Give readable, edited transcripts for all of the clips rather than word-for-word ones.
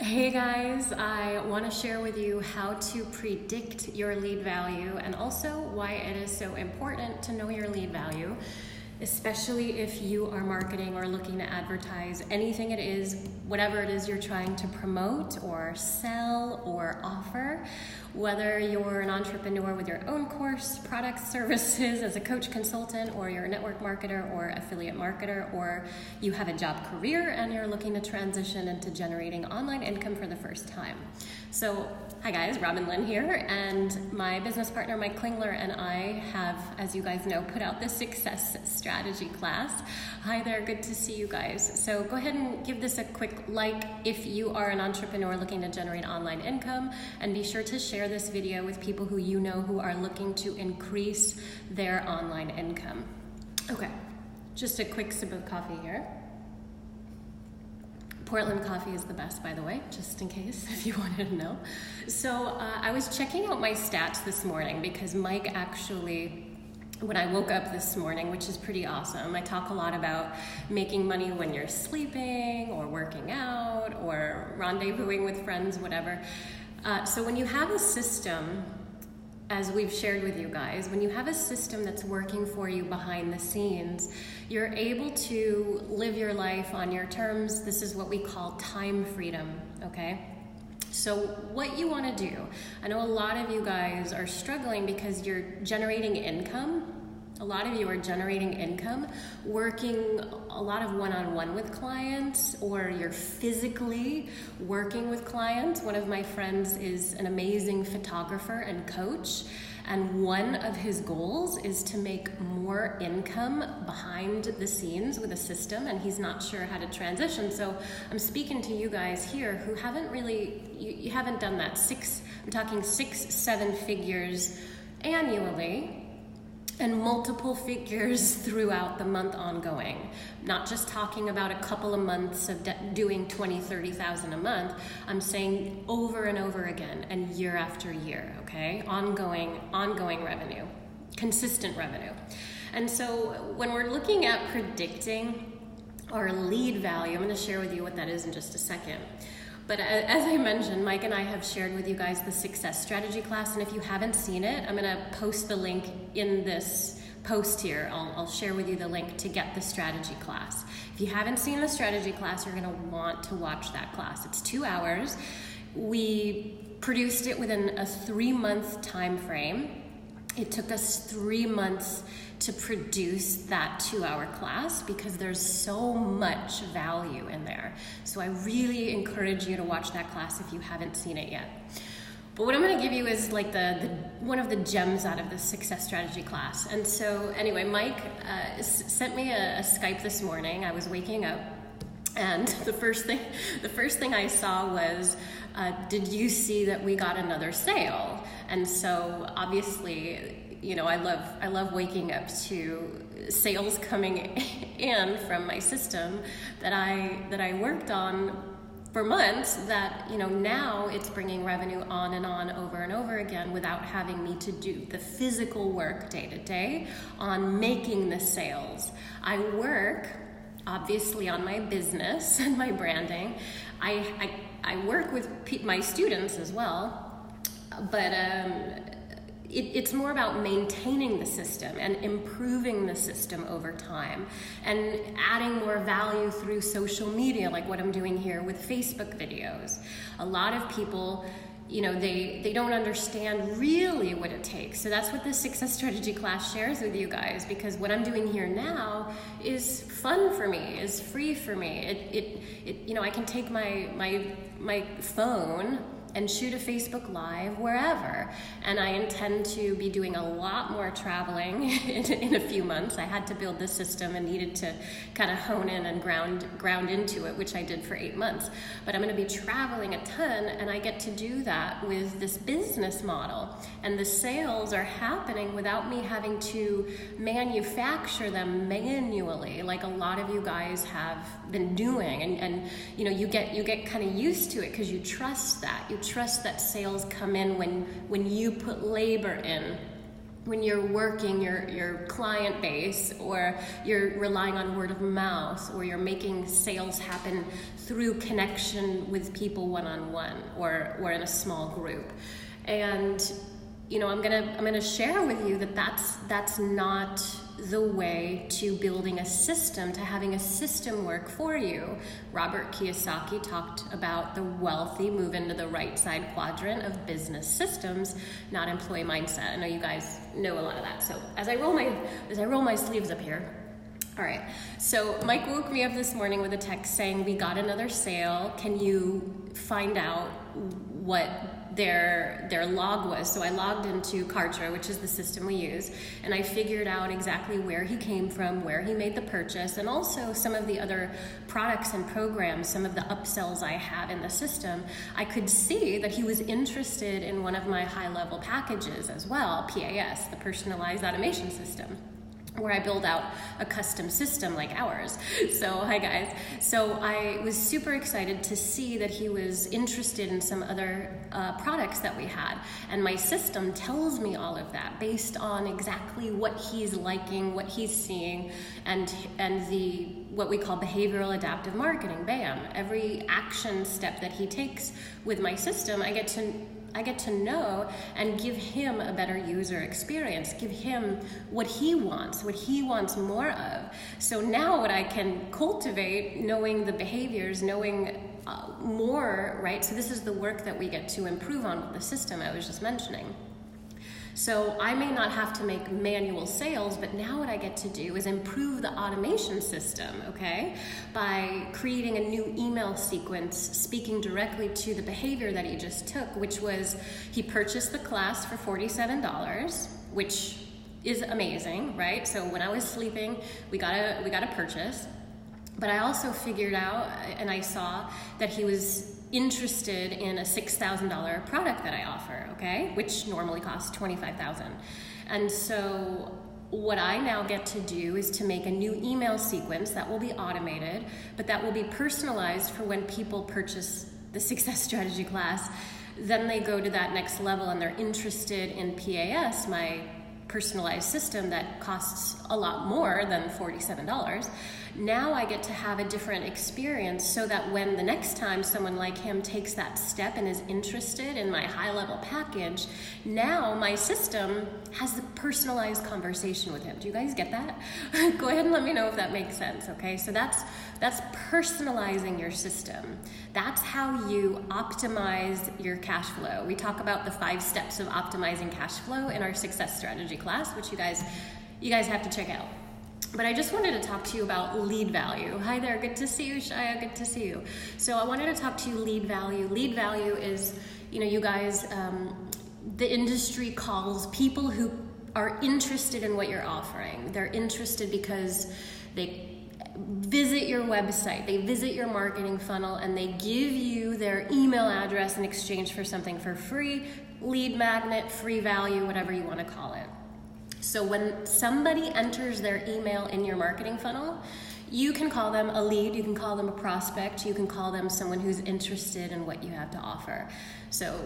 Hey guys, I want to share with you how to predict your lead value and also why it is so important to know your lead value, especially if you are marketing or looking to advertise anything it is, whatever it is you're trying to promote or sell or offer. Whether you're an entrepreneur with your own course, products, services as a coach consultant, or you're a network marketer or affiliate marketer, or you have a job career and you're looking to transition into generating online income for the first time. So, hi guys, Robyn, Linn here, and my business partner Mike Klingler and I have, as you guys know, put out this success strategy class. Hi there, good to see you guys. So go ahead and give this a quick like if you are an entrepreneur looking to generate online income, and be sure to share this video with people who you know who are looking to increase their online income. Okay, just a quick sip of coffee here. Portland coffee is the best, by the way, just in case if you wanted to know. So I was checking out my stats this morning because Mike actually, when I woke up this morning, which is pretty awesome, I talk a lot about making money when you're sleeping or working out or rendezvousing with friends, whatever. So when you have a system, as we've shared with you guys, when you have a system that's working for you behind the scenes, you're able to live your life on your terms. This is what we call time freedom, okay? So what you want to do, I know a lot of you guys are struggling because you're generating income. A lot of you are generating income, working a lot of one-on-one with clients, or you're physically working with clients. One of my friends is an amazing photographer and coach, and one of his goals is to make more income behind the scenes with a system, and he's not sure how to transition. So I'm speaking to you guys here who haven't really, you haven't done that. I'm talking 6-7 figures annually, and multiple figures throughout the month ongoing. Not just talking about a couple of months of doing 20, 30,000 a month. I'm saying over and over again and year after year, okay? Ongoing revenue, consistent revenue. And so when we're looking at predicting our lead value, I'm gonna share with you what that is in just a second. But as I mentioned, Mike and I have shared with you guys the success strategy class, and if you haven't seen it, I'm gonna post the link in this post here. I'll share with you the link to get the strategy class. If you haven't seen the strategy class, you're gonna want to watch that class. It's 2 hours. We produced it within a 3-month time frame. It took us 3 months to produce that 2-hour class because there's so much value in there. So I really encourage you to watch that class if you haven't seen it yet. But what I'm gonna give you is like the one of the gems out of the success strategy class. And so anyway, Mike sent me a Skype this morning. I was waking up, and the first thing I saw was, did you see that we got another sale? And so obviously, you know, I love waking up to sales coming in from my system that I worked on for months, that, you know, now it's bringing revenue on and on over and over again without having me to do the physical work day to day on making the sales. I work obviously on my business and my branding. I work with my students as well, but it's more about maintaining the system and improving the system over time and adding more value through social media, like what I'm doing here with Facebook videos. A lot of people, you know, they don't understand really what it takes. So that's what the success strategy class shares with you guys, because what I'm doing here now is fun for me, is free for me. It you know, I can take my phone and shoot a Facebook Live wherever. And I intend to be doing a lot more traveling in a few months. I had to build this system and needed to kind of hone in and ground into it, which I did for 8 months. But I'm gonna be traveling a ton, and I get to do that with this business model. And the sales are happening without me having to manufacture them manually, like a lot of you guys have been doing. And you know, you get kind of used to it because you trust that. You trust that sales come in when you put labor in when you're working your client base, or you're relying on word of mouth, or you're making sales happen through connection with people one-on-one or in a small group. And I'm gonna share with you that that's not the way to building a system, to having a system work for you. Robert Kiyosaki talked about the wealthy move into the right side quadrant of business systems, not employee mindset. I know you guys know a lot of that. So as I roll my sleeves up here. All right, so Mike woke me up this morning with a text saying, we got another sale. Can you find out what their log was? So I logged into Kartra, which is the system we use, and I figured out exactly where he came from, where he made the purchase, and also some of the other products and programs, some of the upsells I have in the system. I could see that he was interested in one of my high-level packages as well, PAS, the Personalized Automation System, where I build out a custom system like ours. So, hi guys. So I was super excited to see that he was interested in some other products that we had. And my system tells me all of that based on exactly what he's liking, what he's seeing, and the what we call behavioral adaptive marketing, BAM. Every action step that he takes with my system, I get to know and give him a better user experience, give him what he wants more of. So now what I can cultivate, knowing the behaviors, knowing more, right? So this is the work that we get to improve on with the system I was just mentioning. So I may not have to make manual sales, but now what I get to do is improve the automation system, okay? By creating a new email sequence, speaking directly to the behavior that he just took, which was he purchased the class for $47, which is amazing, right? So when I was sleeping, we got a purchase, but I also figured out, and I saw that he was interested in a $6,000 product that I offer, okay, which normally costs $25,000. And so what I now get to do is to make a new email sequence that will be automated, but that will be personalized for when people purchase the Success Strategy class. Then they go to that next level and they're interested in PAS, my personalized system that costs a lot more than $47. Now I get to have a different experience so that when the next time someone like him takes that step and is interested in my high-level package, now my system has a personalized conversation with him. Do you guys get that? Go ahead and let me know if that makes sense, okay? So that's personalizing your system. That's how you optimize your cash flow. We talk about the 5 steps of optimizing cash flow in our Success Strategy class, which you guys have to check out. But I just wanted to talk to you about lead value. Hi there, good to see you, Shaya, good to see you. So I wanted to talk to you lead value. Lead value is, you guys, the industry calls people who are interested in what you're offering. They're interested because they visit your website, they visit your marketing funnel, and they give you their email address in exchange for something for free, lead magnet, free value, whatever you want to call it. So when somebody enters their email in your marketing funnel, you can call them a lead, you can call them a prospect, you can call them someone who's interested in what you have to offer. So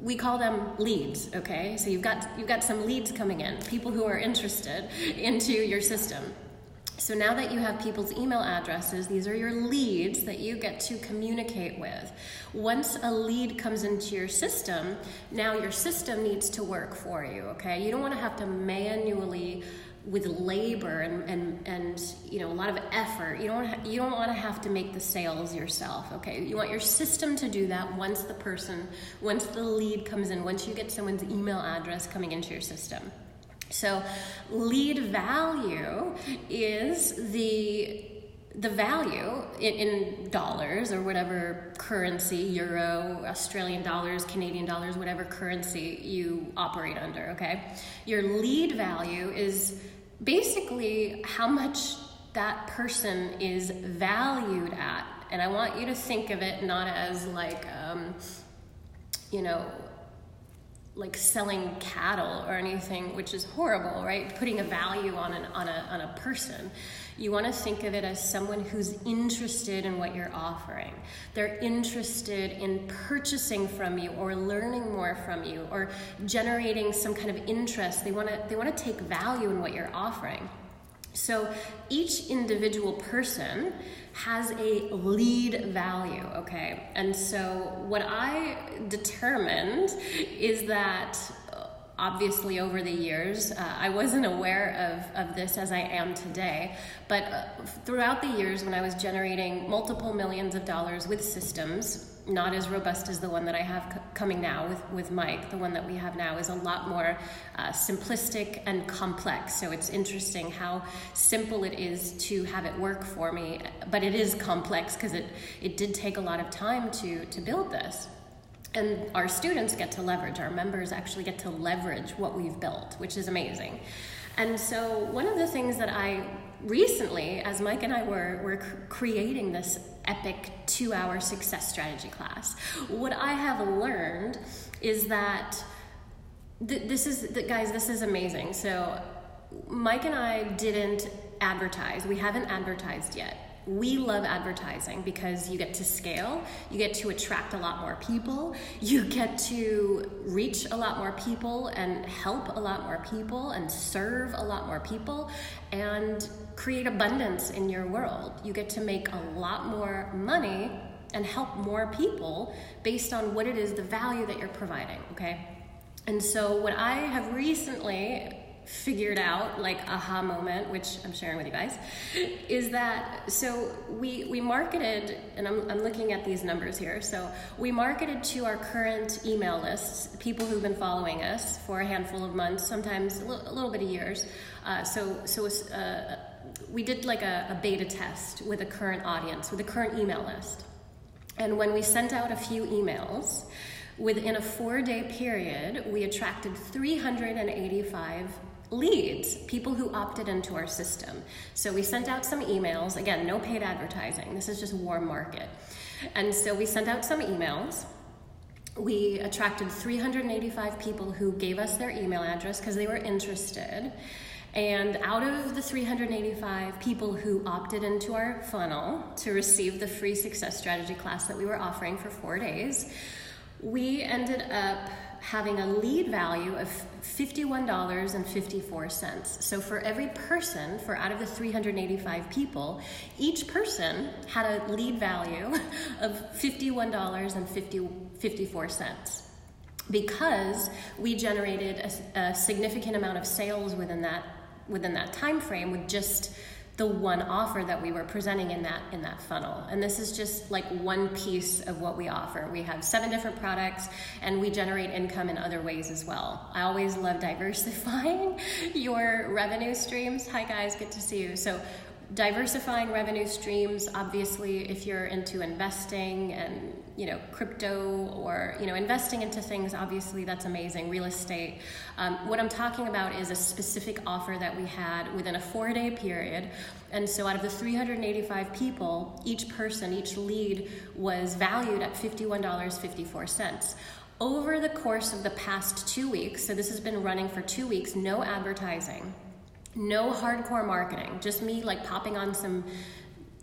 we call them leads, okay? So you've got some leads coming in, people who are interested into your system. So now that you have people's email addresses, these are your leads that you get to communicate with. Once a lead comes into your system, now your system needs to work for you, okay? You don't want to have to manually, with labor and a lot of effort, you don't want to have to make the sales yourself, okay? You want your system to do that once the lead comes in, once you get someone's email address coming into your system. So lead value is the value in dollars or whatever currency, euro, Australian dollars, Canadian dollars, whatever currency you operate under, okay? Your lead value is basically how much that person is valued at. And I want you to think of it not as like, like selling cattle or anything, which is horrible, right? Putting a value on a person. You want to think of it as someone who's interested in what you're offering. They're interested in purchasing from you or learning more from you or generating some kind of interest. They want to take value in what you're offering. So each individual person has a lead value, okay? And so what I determined is that obviously over the years, I wasn't aware of this as I am today, but throughout the years when I was generating multiple millions of dollars with systems, not as robust as the one that I have coming now with Mike, the one that we have now is a lot more simplistic and complex. So it's interesting how simple it is to have it work for me, but it is complex because it did take a lot of time to build this. And our students get to leverage, our members actually get to leverage what we've built, which is amazing. And so one of the things that I recently, as Mike and I were creating this epic 2-hour success strategy class, what I have learned is that this is amazing. So Mike and I didn't advertise. We haven't advertised yet. We love advertising because you get to scale, you get to attract a lot more people, you get to reach a lot more people and help a lot more people and serve a lot more people and create abundance in your world. You get to make a lot more money and help more people based on what it is, the value that you're providing, okay? And so what I have recently figured out, like aha moment, which I'm sharing with you guys, is that so we marketed, and I'm looking at these numbers here. So we marketed to our current email lists, people who've been following us for a handful of months, sometimes a little bit of years. We did like a beta test with a current audience, with a current email list. And when we sent out a few emails, within a 4-day period, we attracted 385 leads, people who opted into our system. So we sent out some emails, again, no paid advertising, this is just warm market. And so we sent out some emails. We attracted 385 people who gave us their email address because they were interested. And out of the 385 people who opted into our funnel to receive the free success strategy class that we were offering for 4 days, we ended up having a lead value of $51.54. So for every person, for out of the 385 people, each person had a lead value of $51.54 because we generated a significant amount of sales within that time frame with just the one offer that we were presenting in that funnel. And this is just like one piece of what we offer. We have 7 different products and we generate income in other ways as well. I always love diversifying your revenue streams. Hi guys, good to see you. So diversifying revenue streams, obviously if you're into investing and crypto or investing into things, obviously that's amazing. Real estate. What I'm talking about is a specific offer that we had within a 4-day period. And so out of the 385 people, each person, each lead was valued at $51.54. Over the course of the past 2 weeks, so this has been running for 2 weeks, no advertising, no hardcore marketing, just me like popping on some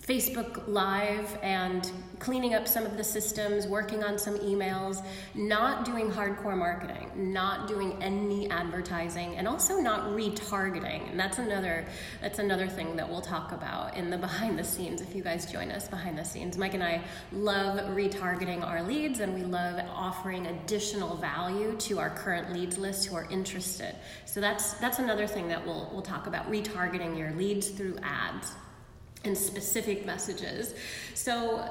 Facebook Live and cleaning up some of the systems, working on some emails, not doing hardcore marketing, not doing any advertising, and also not retargeting. And that's another thing that we'll talk about in the behind the scenes if you guys join us behind the scenes. Mike and I love retargeting our leads, and we love offering additional value to our current leads list who are interested. So that's another thing that we'll talk about, retargeting your leads through ads and specific messages. So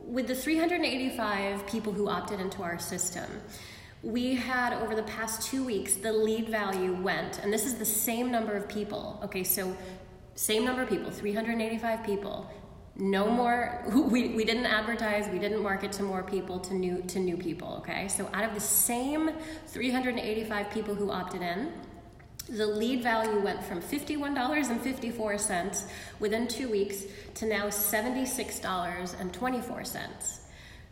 with the 385 people who opted into our system, we had over the past 2 weeks, the lead value went, and this is the same number of people, okay, so same number of people, 385 people, no more, we didn't advertise, we didn't market to more people, to new people, okay? So out of the same 385 people who opted in, the lead value went from $51.54 within 2 weeks to now $76.24.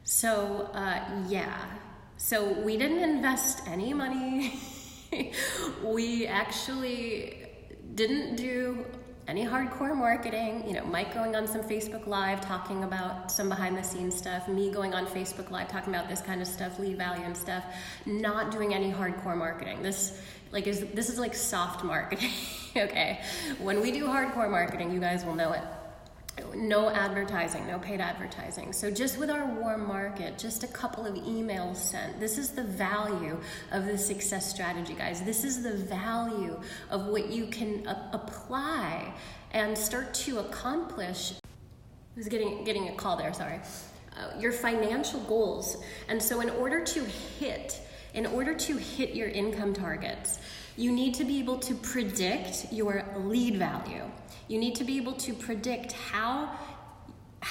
So So we didn't invest any money. We actually didn't do any hardcore marketing. You know, Mike going on some Facebook Live talking about some behind the scenes stuff, me going on Facebook Live talking about this kind of stuff, lead value and stuff, not doing any hardcore marketing. This is like soft marketing, okay? When we do hardcore marketing, you guys will know it. No advertising, no paid advertising. So just with our warm market, just a couple of emails sent. This is the value of the success strategy, guys. This is the value of what you can apply and start to accomplish. I was getting a call there, sorry. Your financial goals. And so in order to hit your income targets, you need to be able to predict your lead value. You need to be able to predict how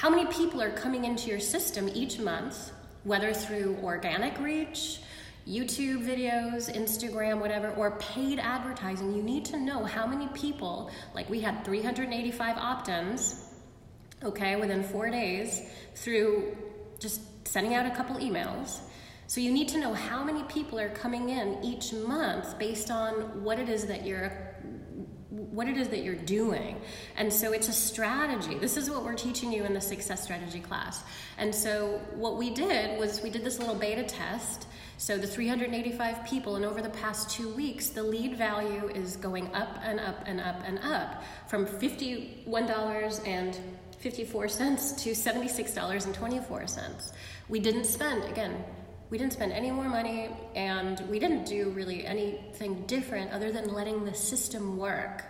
many people are coming into your system each month, whether through organic reach, YouTube videos, Instagram, whatever, or paid advertising. You need to know how many people, like we had 385 opt-ins, okay, within 4 days through just sending out a couple emails. So you need to know how many people are coming in each month based on what it is that you're doing. And so it's a strategy. This is what we're teaching you in the success strategy class. And so what we did was we did this little beta test. So the 385 people, and over the past 2 weeks, the lead value is going up and up and up and up from $51.54 to $76.24. We didn't spend any more money, and we didn't do really anything different other than letting the system work.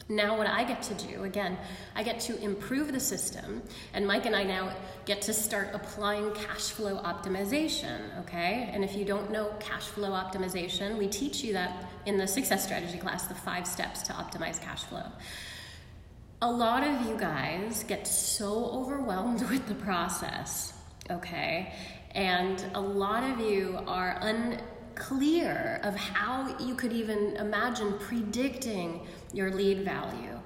Now what I get to do, again, I get to improve the system, and Mike and I now get to start applying cash flow optimization, okay? And if you don't know cash flow optimization, we teach you that in the success strategy class, the 5 steps to optimize cash flow. A lot of you guys get so overwhelmed with the process, okay? And a lot of you are unclear of how you could even imagine predicting your lead value.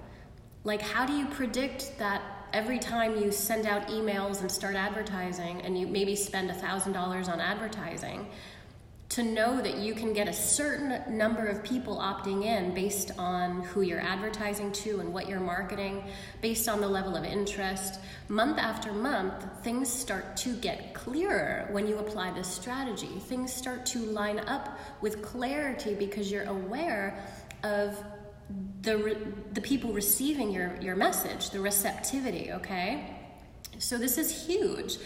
Like, how do you predict that every time you send out emails and start advertising, and you maybe spend $1,000 on advertising, to know that you can get a certain number of people opting in based on who you're advertising to and what you're marketing, based on the level of interest? Month after month, things start to get clearer when you apply this strategy. Things start to line up with clarity because you're aware of the people receiving your message, the receptivity, okay? So this is huge.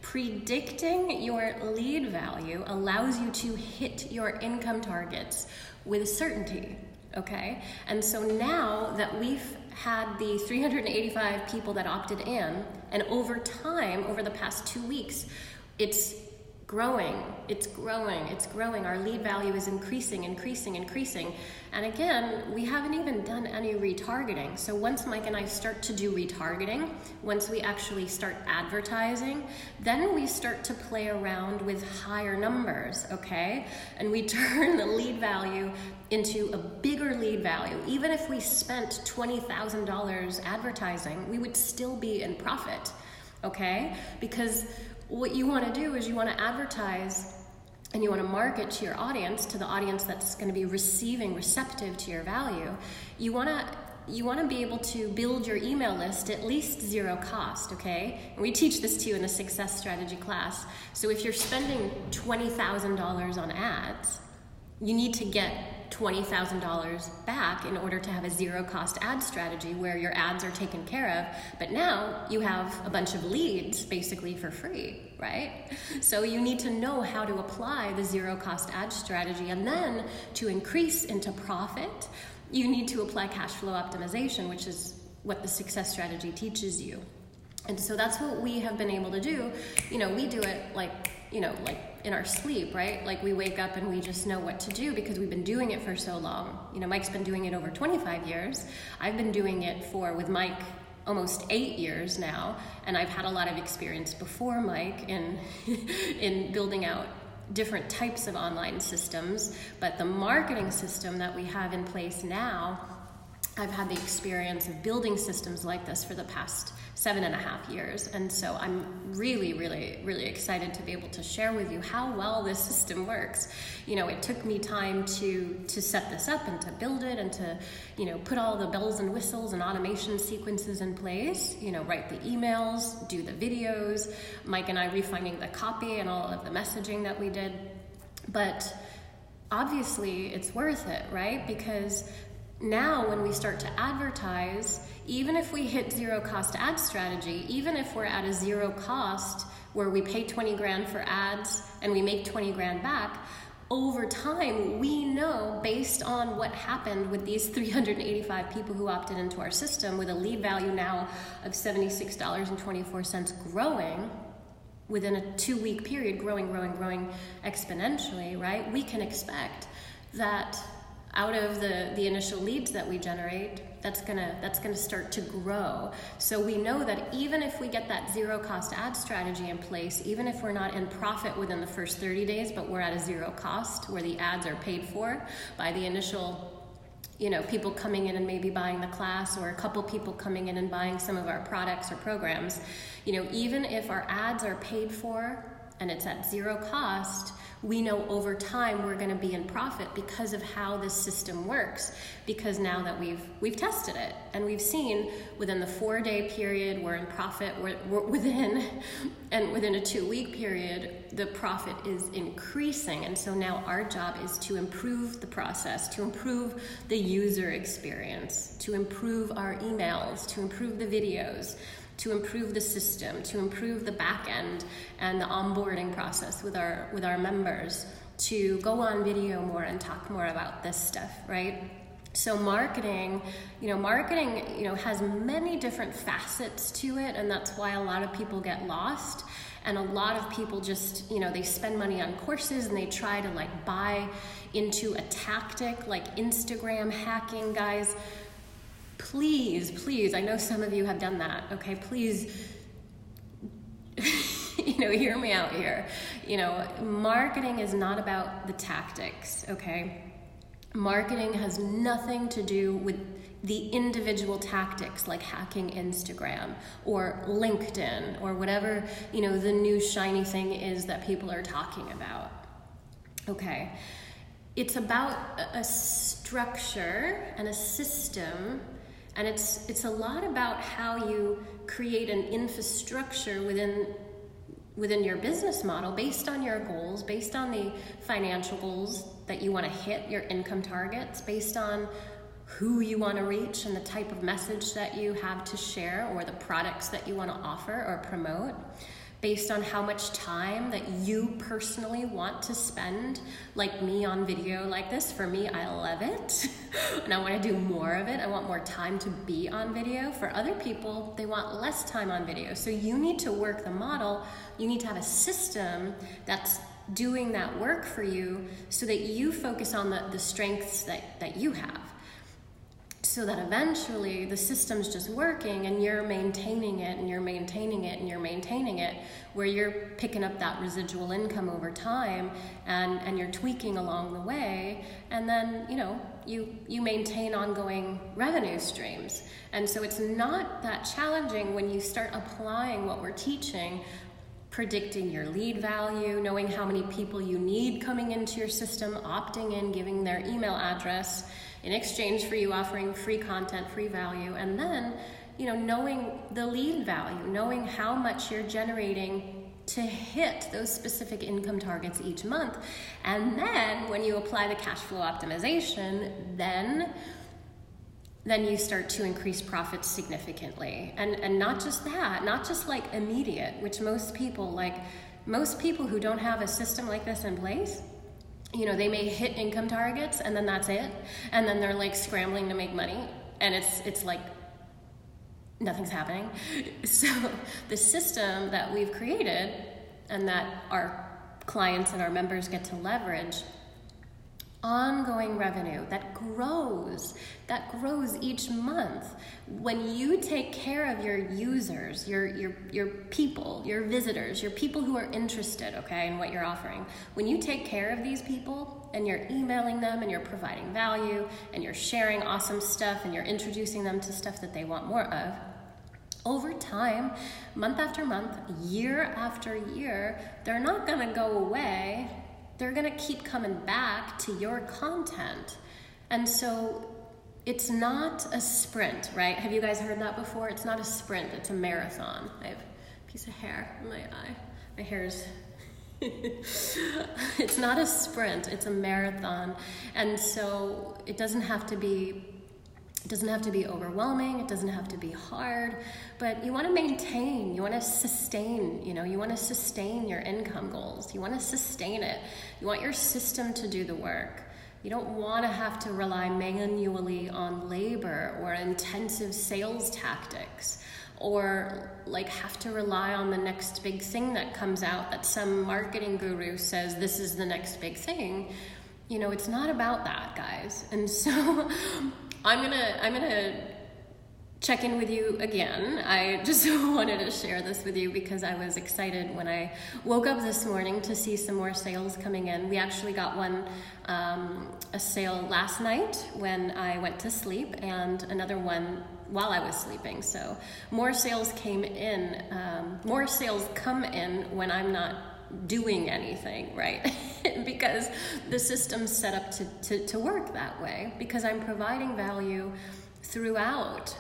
Predicting your lead value allows you to hit your income targets with certainty, okay? And so now that we've had the 385 people that opted in, and over time, over the past 2 weeks, it's growing. Our lead value is increasing. And again, we haven't even done any retargeting. So once Mike and I start to do retargeting, once we actually start advertising, then we start to play around with higher numbers, okay? And we turn the lead value into a bigger lead value. Even if we spent $20,000 advertising, we would still be in profit, okay? Because what you want to do is you want to advertise and you want to market to your audience, to the audience that's going to be receptive to your value. You want to be able to build your email list at least zero cost, okay? And we teach this to you in the success strategy class. So if you're spending $20,000 on ads, you need to get $20,000 back in order to have a zero cost ad strategy where your ads are taken care of, but now you have a bunch of leads basically for free, right? So you need to know how to apply the zero cost ad strategy, and then to increase into profit, you need to apply cash flow optimization, which is what the success strategy teaches you. And so that's what we have been able to do. You know, we do it like in our sleep, right? Like we wake up and we just know what to do because we've been doing it for so long. You know, Mike's been doing it over 25 years. I've been doing it with Mike, almost 8 years now. And I've had a lot of experience before Mike in building out different types of online systems. But the marketing system that we have in place now I've had the experience of building systems like this for the past 7.5 years. And so I'm really, really, really excited to be able to share with you how well this system works. It took me time to set this up and to build it and to, put all the bells and whistles and automation sequences in place, write the emails, do the videos, Mike and I refining the copy and all of the messaging that we did. But obviously it's worth it, right? Because now when we start to advertise, even if we hit zero cost ad strategy, even if we're at a zero cost where we pay 20 grand for ads and we make 20 grand back, over time, we know based on what happened with these 385 people who opted into our system with a lead value now of $76.24 growing within a 2-week period, growing exponentially, right? We can expect that out of the initial leads that we generate, that's gonna start to grow. So we know that even if we get that zero cost ad strategy in place, even if we're not in profit within the first 30 days, but we're at a zero cost where the ads are paid for by the initial, people coming in and maybe buying the class, or a couple people coming in and buying some of our products or programs, even if our ads are paid for and it's at zero cost, we know over time we're going to be in profit because of how this system works. Because now that we've tested it and we've seen within the 4-day period we're in profit, we're within a 2-week period the profit is increasing. And so now our job is to improve the process, to improve the user experience, to improve our emails, to improve the videos, to improve the system, to improve the back end and the onboarding process with our members, to go on video more and talk more about this stuff, right? So marketing has many different facets to it, and that's why a lot of people get lost. And a lot of people just, they spend money on courses and they try to buy into a tactic like Instagram hacking, guys. Please, I know some of you have done that, okay? Please, hear me out here. Marketing is not about the tactics, okay? Marketing has nothing to do with the individual tactics like hacking Instagram or LinkedIn or whatever, the new shiny thing is that people are talking about, okay? It's about a structure and a system. And it's a lot about how you create an infrastructure within your business model based on your goals, based on the financial goals that you want to hit, your income targets, based on who you want to reach and the type of message that you have to share or the products that you want to offer or promote, based on how much time that you personally want to spend, like me, on video like this. For me, I love it, and I want to do more of it. I want more time to be on video. For other people, they want less time on video. So you need to work the model. You need to have a system that's doing that work for you so that you focus on the strengths that you have. So that eventually the system's just working and you're maintaining it and you're maintaining it and you're maintaining it, where you're picking up that residual income over time and you're tweaking along the way, and then you maintain ongoing revenue streams. And so it's not that challenging when you start applying what we're teaching, predicting your lead value, knowing how many people you need coming into your system, opting in, giving their email address in exchange for you offering free content, free value, and then, knowing the lead value, knowing how much you're generating to hit those specific income targets each month. And then when you apply the cash flow optimization, then you start to increase profits significantly. And not just that, not just immediate, which most people who don't have a system like this in place, they may hit income targets and then that's it. And then they're scrambling to make money, and it's like nothing's happening. So the system that we've created and that our clients and our members get to leverage ongoing revenue that grows each month. When you take care of your users, your people, your visitors, your people who are interested, okay, in what you're offering, when you take care of these people and you're emailing them and you're providing value and you're sharing awesome stuff and you're introducing them to stuff that they want more of, over time, month after month, year after year, they're not gonna go away. They're gonna keep coming back to your content. And so it's not a sprint, right? Have you guys heard that before? It's not a sprint, it's a marathon. I have a piece of hair in my eye. My hair's it's not a sprint, it's a marathon. And so it doesn't have to be overwhelming, it doesn't have to be hard, but you want to maintain, you want to sustain, you want to sustain your income goals. You want to sustain it. You want your system to do the work. You don't want to have to rely manually on labor or intensive sales tactics, or like have to rely on the next big thing that comes out that some marketing guru says this is the next big thing. It's not about that, guys. And so I'm gonna check in with you again. I just wanted to share this with you because I was excited when I woke up this morning to see some more sales coming in. We actually got a sale last night when I went to sleep, and another one while I was sleeping. So more sales came in. More sales come in when I'm not doing anything, right? Because the system's set up to work that way, because I'm providing value throughout.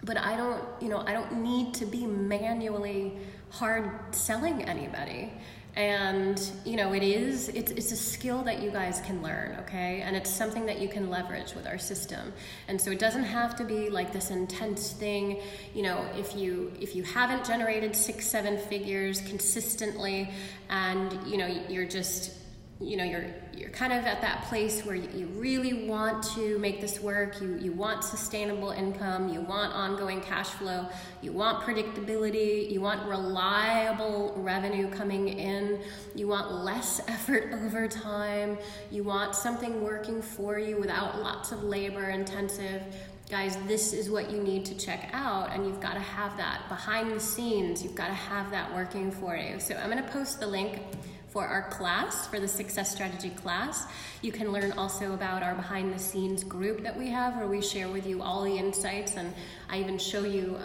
But I don't need to be manually hard selling anybody. And it's a skill that you guys can learn, okay? And it's something that you can leverage with our system. And so it doesn't have to be like this intense thing. If you haven't generated 6-7 figures consistently, and you're just you're kind of at that place where you really want to make this work, you want sustainable income, you want ongoing cash flow, you want predictability, you want reliable revenue coming in, you want less effort over time, you want something working for you without lots of labor intensive. Guys, this is what you need to check out, and you've got to have that behind the scenes. You've got to have that working for you. So I'm going to post the link for our class, for the Success Strategy class. You can learn also about our behind the scenes group that we have, where we share with you all the insights, and I even show you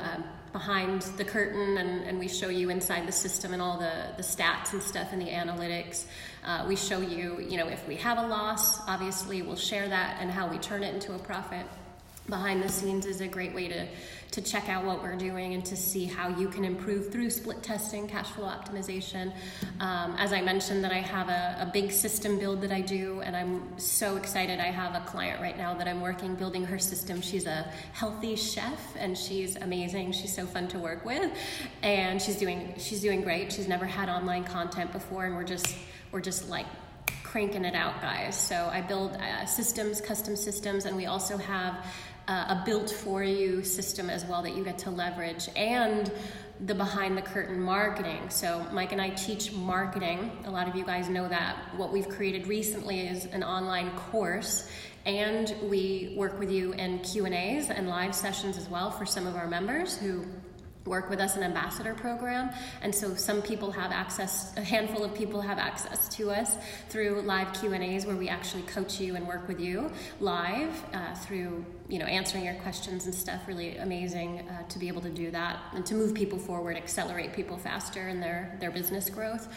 behind the curtain, and we show you inside the system and all the stats and stuff and the analytics. We show you, if we have a loss, obviously we'll share that and how we turn it into a profit. Behind the scenes is a great way to check out what we're doing and to see how you can improve through split testing, cash flow optimization. As I mentioned, that I have a big system build that I do, and I'm so excited. I have a client right now that I'm building her system. She's a healthy chef, and she's amazing. She's so fun to work with, and she's doing great. She's never had online content before, and we're just like cranking it out, guys. So I build systems, custom systems, and we also have a built for you system as well that you get to leverage, and the behind the curtain marketing. So Mike and I teach marketing. A lot of you guys know that. What we've created recently is an online course, and we work with you in Q&As and live sessions as well for some of our members who work with us, an ambassador program. And so some people have access, a handful of people have access to us through live Q&As, where we actually coach you and work with you live through answering your questions and stuff. Really amazing to be able to do that and to move people forward, accelerate people faster in their business growth.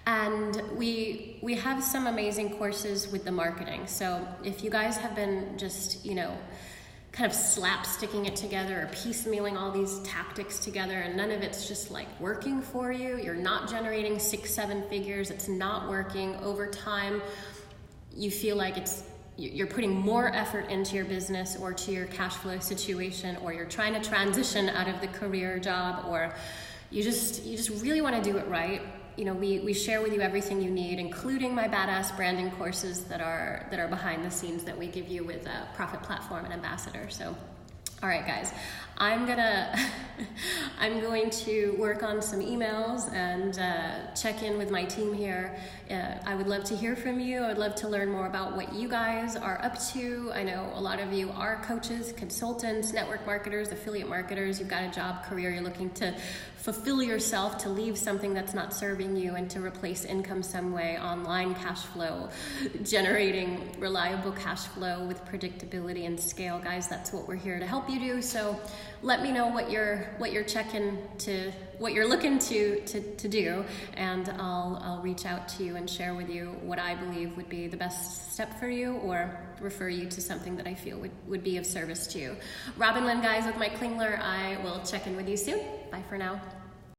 And we have some amazing courses with the marketing. So if you guys have been just kind of slapsticking it together or piecemealing all these tactics together, and none of it's just like working for you, you're not generating 6-7 figures, it's not working over time, you feel like you're putting more effort into your business or to your cash flow situation, or you're trying to transition out of the career job, or you just really want to do it right. We share with you everything you need, including my badass branding courses that are behind the scenes that we give you with Profit Platform and Ambassador. So All right, guys, I'm going to work on some emails and check in with my team here. I would love to hear from you. I would love to learn more about what you guys are up to. I know a lot of you are coaches, consultants, network marketers, affiliate marketers. You've got a job, career. You're looking to fulfill yourself, to leave something that's not serving you and to replace income some way, online cash flow, generating reliable cash flow with predictability and scale. Guys, that's what we're here to help you do. So let me know what you're looking to do, and I'll reach out to you and share with you what I believe would be the best step for you, or refer you to something that I feel would be of service to you. Robyn, Linn, guys, with Mike Klingler. I will check in with you soon. Bye for now.